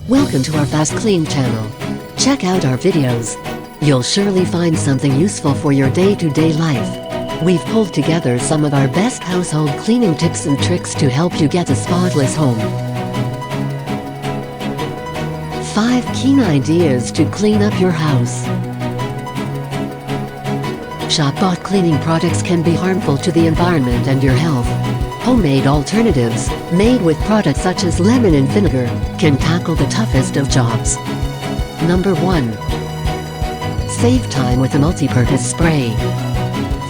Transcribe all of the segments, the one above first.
Welcome to our FastKlean channel. Check out our videos. You'll surely find something useful for your day-to-day life. We've pulled together some of our best household cleaning tips and tricks to help you get a spotless home. 5 key ideas to clean up your house. Shop-bought cleaning products can be harmful to the environment and your health. Homemade alternatives, made with products such as lemon and vinegar, can tackle the toughest of jobs. Number 1. Save time with a multipurpose spray.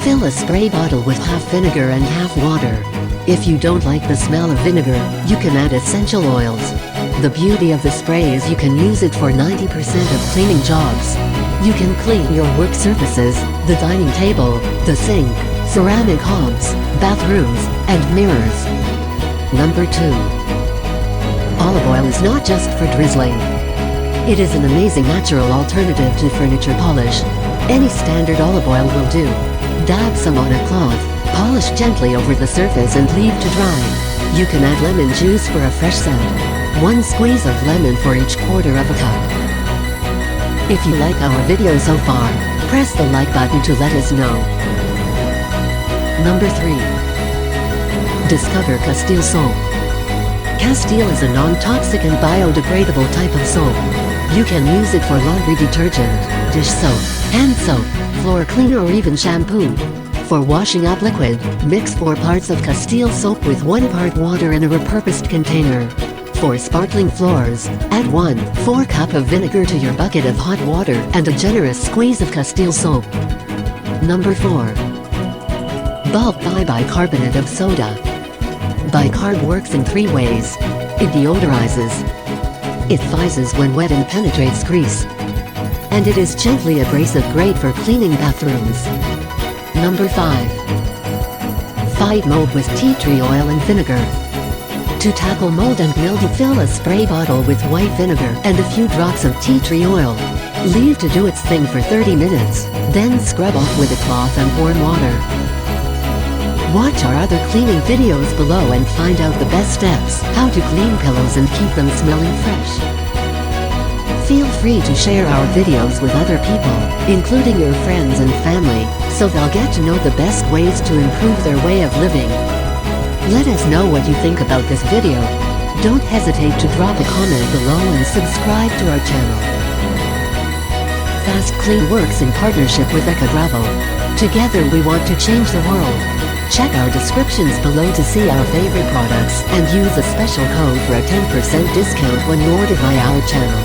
Fill a spray bottle with half vinegar and half water. If you don't like the smell of vinegar, you can add essential oils. The beauty of the spray is you can use it for 90% of cleaning jobs. You can clean your work surfaces, the dining table, the sink, ceramic hobs, bathrooms, and mirrors. Number 2. Olive oil is not just for drizzling. It is an amazing natural alternative to furniture polish. Any standard olive oil will do. Dab some on a cloth, polish gently over the surface and leave to dry. You can add lemon juice for a fresh scent. 1 squeeze of lemon for each quarter of a cup. If you like our video so far, press the like button to let us know. Number 3. Discover Castile soap. Castile is a non-toxic and biodegradable type of soap. You can use it for laundry detergent, dish soap, hand soap, floor cleaner or even shampoo. For washing up liquid, mix 4 parts of Castile soap with 1 part water in a repurposed container. For sparkling floors, add 1/4 cup of vinegar to your bucket of hot water and a generous squeeze of Castile soap. Number 4. Bulk buy bicarbonate of soda. Bicarb works in 3 ways. It deodorizes. It fizzes when wet and penetrates grease. And it is gently abrasive, great for cleaning bathrooms. Number 5. Fight mold with tea tree oil and vinegar. To tackle mold and mildew, fill a spray bottle with white vinegar and a few drops of tea tree oil. Leave to do its thing for 30 minutes, then scrub off with a cloth and warm water. Watch our other cleaning videos below and find out the best steps, how to clean pillows and keep them smelling fresh. Feel free to share our videos with other people, including your friends and family, so they'll get to know the best ways to improve their way of living. Let us know what you think about this video. Don't hesitate to drop a comment below and subscribe to our channel. FastKlean works in partnership with EcoBravo. Together we want to change the world. Check our descriptions below to see our favorite products and use a special code for a 10% discount when you order via our channel.